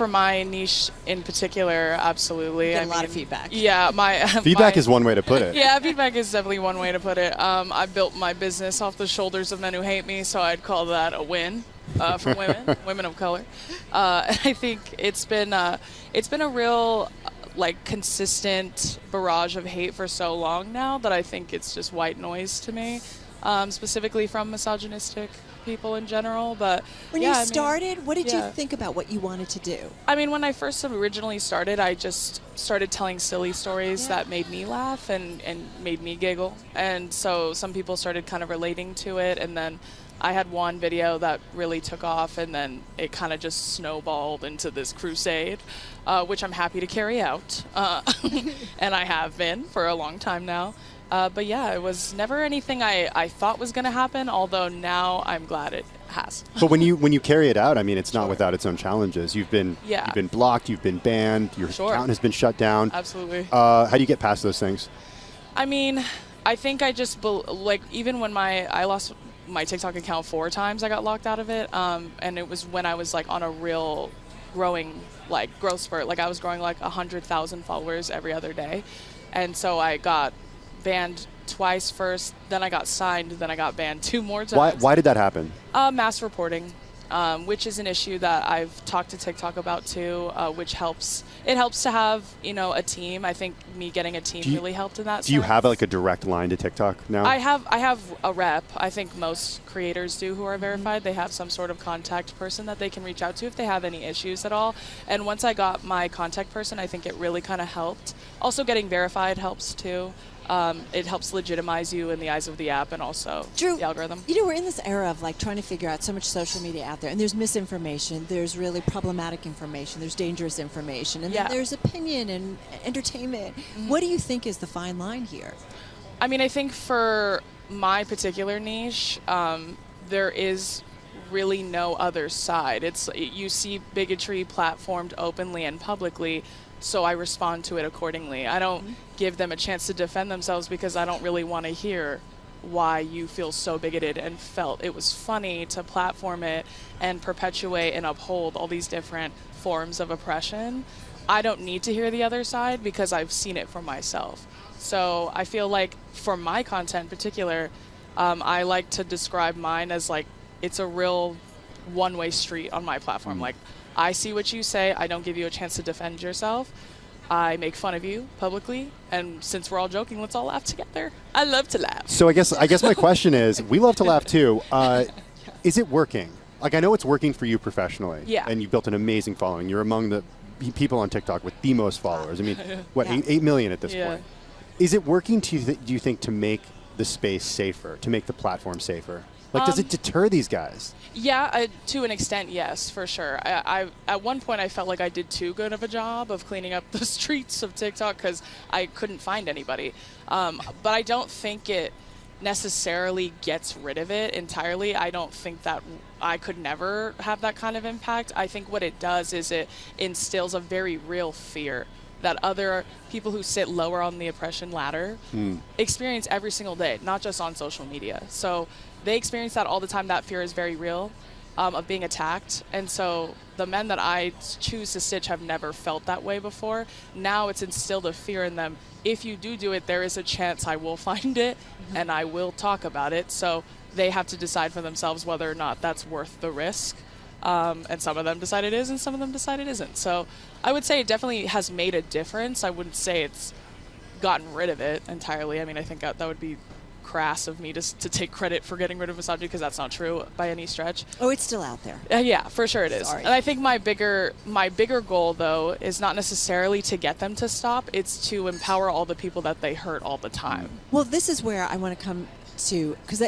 for my niche in particular, absolutely. Get a lot of feedback. Yeah, feedback is one way to put it. Yeah, feedback is definitely one way to put it. I built my business off the shoulders of men who hate me, so I'd call that a win for women of color. And I think it's been a real consistent barrage of hate for so long now that I think it's just white noise to me, specifically from misogynistic people in general. But when you started, what did you think about what you wanted to do? I mean, when I first originally started, I just started telling silly stories that made me laugh and made me giggle. And so some people started kind of relating to it, and then I had one video that really took off, and then it kind of just snowballed into this crusade, which I'm happy to carry out. And I have been for a long time now. But yeah, it was never anything I thought was going to happen, although now I'm glad it has. But when you carry it out, I mean, it's not without its own challenges. You've been blocked, you've been banned, your account has been shut down. Absolutely. How do you get past those things? I mean, I think I just, even when I lost my TikTok account 4 times, I got locked out of it. And it was when I was on a real growth spurt. I was growing 100,000 followers every other day. And so I got banned twice first, then I got signed, then I got banned 2 more times. Why did that happen? Mass reporting, which is an issue that I've talked to TikTok about too, which helps. It helps to have, a team. I think me getting a team really helped in that sense. Do you have a direct line to TikTok now? I have a rep. I think most creators do who are verified. They have some sort of contact person that they can reach out to if they have any issues at all. And once I got my contact person, I think it really kind of helped. Also, getting verified helps too. It helps legitimize you in the eyes of the app and also Drew, the algorithm. We're in this era of trying to figure out so much social media out there, and there's misinformation, there's really problematic information, there's dangerous information, and then there's opinion and entertainment. Mm-hmm. What do you think is the fine line here? I mean, I think for my particular niche, there is really no other side. You see bigotry platformed openly and publicly, so I respond to it accordingly. I don't give them a chance to defend themselves because I don't really want to hear why you feel so bigoted and felt it was funny to platform it and perpetuate and uphold all these different forms of oppression. I don't need to hear the other side because I've seen it for myself. So I feel like for my content in particular, I like to describe mine as it's a real one-way street on my platform. I see what you say. I don't give you a chance to defend yourself. I make fun of you publicly, and since we're all joking, let's all laugh together. I love to laugh. So I guess my question is, we love to laugh too. Is it working? I know it's working for you professionally. Yeah. And you've built an amazing following. You're among the people on TikTok with the most followers. I mean, 8 million at this point. Is it working, do you think, to make the space safer, to make the platform safer? Does it deter these guys? Yeah, to an extent, yes, for sure. I at one point, I felt like I did too good of a job of cleaning up the streets of TikTok because I couldn't find anybody. But I don't think it necessarily gets rid of it entirely. I don't think that I could never have that kind of impact. I think what it does is it instills a very real fear that other people who sit lower on the oppression ladder experience every single day, not just on social media. So they experience that all the time. That fear is very real of being attacked. And so the men that I choose to stitch have never felt that way before. Now it's instilled a fear in them. If you do it, there is a chance I will find it and I will talk about it. So they have to decide for themselves whether or not that's worth the risk. And some of them decide it is and some of them decide it isn't. So I would say it definitely has made a difference. I wouldn't say it's gotten rid of it entirely. I mean, I think that would be crass of me to take credit for getting rid of misogyny because that's not true by any stretch. Oh, it's still out there. Yeah, for sure it is. Sorry. And I think my bigger goal, though, is not necessarily to get them to stop. It's to empower all the people that they hurt all the time. Well, this is where I want to come to, because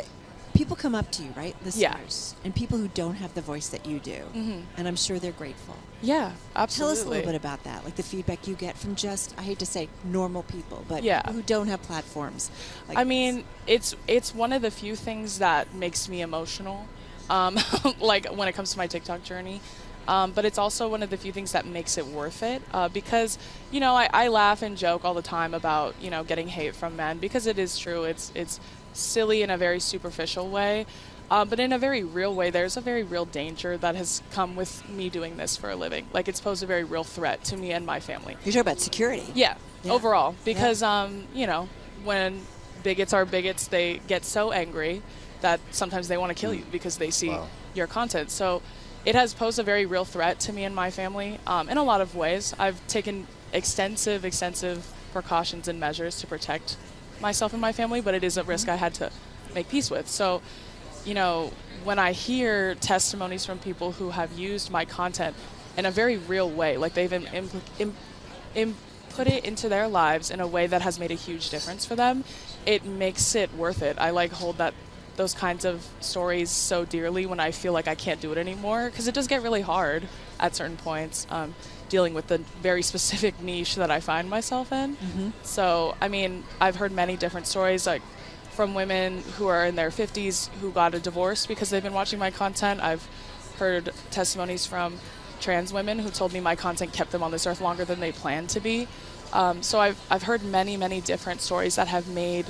people come up to you, right? Listeners. And people who don't have the voice that you do. Mm-hmm. And I'm sure they're grateful. Yeah, absolutely. Tell us a little bit about that, the feedback you get from just, I hate to say normal people, but people who don't have platforms. I mean, it's one of the few things that makes me emotional, when it comes to my TikTok journey. But it's also one of the few things that makes it worth it because, I laugh and joke all the time about, getting hate from men because it is true. It's silly in a very superficial way. But in a very real way, there's a very real danger that has come with me doing this for a living. Like, it's posed a very real threat to me and my family. You're talking about security. Yeah, overall. Because, Yeah. you know, when bigots are bigots, they get so angry that sometimes they want to kill you because they see your content. So it has posed a very real threat to me and my family in a lot of ways. I've taken extensive precautions and measures to protect myself and my family, but it is a risk I had to make peace with. So, you know, when I hear testimonies from people who have used my content in a very real way, like they've put it into their lives in a way that has made a huge difference for them, it makes it worth it. I like hold those kinds of stories so dearly when I feel like I can't do it anymore, because it does get really hard at certain points, dealing with the very specific niche that I find myself in. So, I mean, I've heard many different stories, like from women who are in their 50s who got a divorce because they've been watching my content. I've heard testimonies from trans women who told me my content kept them on this earth longer than they planned to be. So I've heard many different stories that have made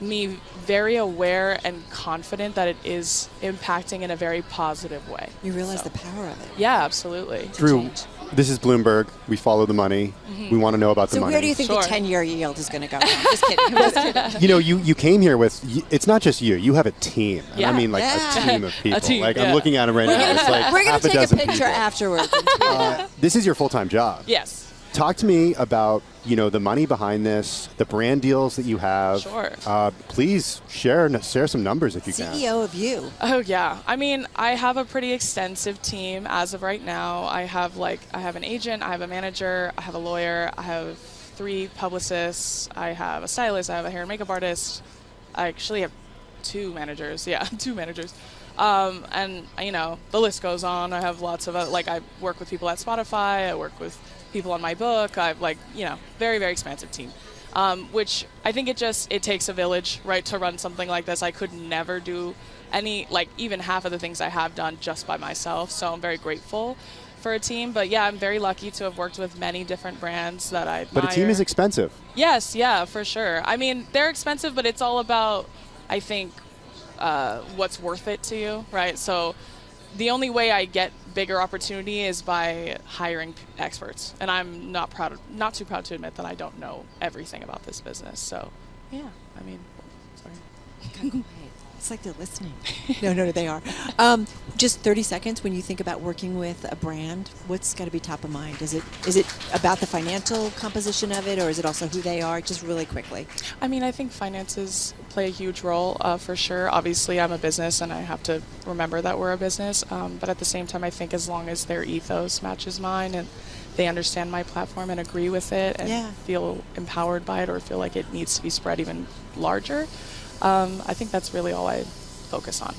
me very aware and confident that it is impacting in a very positive way. You realize the power of it. Yeah, absolutely. Drew, this is Bloomberg. We follow the money. We want to know about the So money. where do you think the 10-year yield is going to go? No, I'm just kidding. I'm just kidding. You know, you came here with, it's not just you. You have a team. And I mean, like a team of people. team, like I'm looking at them right now. It's like We're going half to a take a dozen picture people. afterwards. This is your full-time job. Yes. Talk to me about, you know, the money behind this, the brand deals that you have. Sure. Please share some numbers if you can. CEO of you. Oh yeah. I mean, I have a pretty extensive team as of right now. I have an agent, I have a manager, I have a lawyer, I have 3 publicists, I have a stylist, I have a hair and makeup artist. I actually have 2 managers. Yeah, 2 managers. And you know, the list goes on. I have lots of I work with people at Spotify. I work with people on my book. I've very expansive team, which I think it takes a village, right, to run something like this. I could never do any, even half of the things I have done just by myself. So I'm very grateful for a team. But yeah, I'm very lucky to have worked with many different brands that I admire. But a team is expensive. Yes, yeah, for sure. I mean, they're expensive, but it's all about, I think, what's worth it to you, right? So the only way I get bigger opportunity is by hiring experts, and I'm not too proud to admit that I don't know everything about this business. So, yeah, I mean, sorry. It's like they're listening. No, they are. Just 30 seconds. When you think about working with a brand, what's got to be top of mind? Is it about the financial composition of it, or is it also who they are? Just really quickly. I mean, I think finances play a huge role for sure. Obviously, I'm a business, and I have to remember that we're a business. But at the same time, I think as long as their ethos matches mine and they understand my platform and agree with it and feel empowered by it or feel like it needs to be spread even larger, I think that's really all I focus on.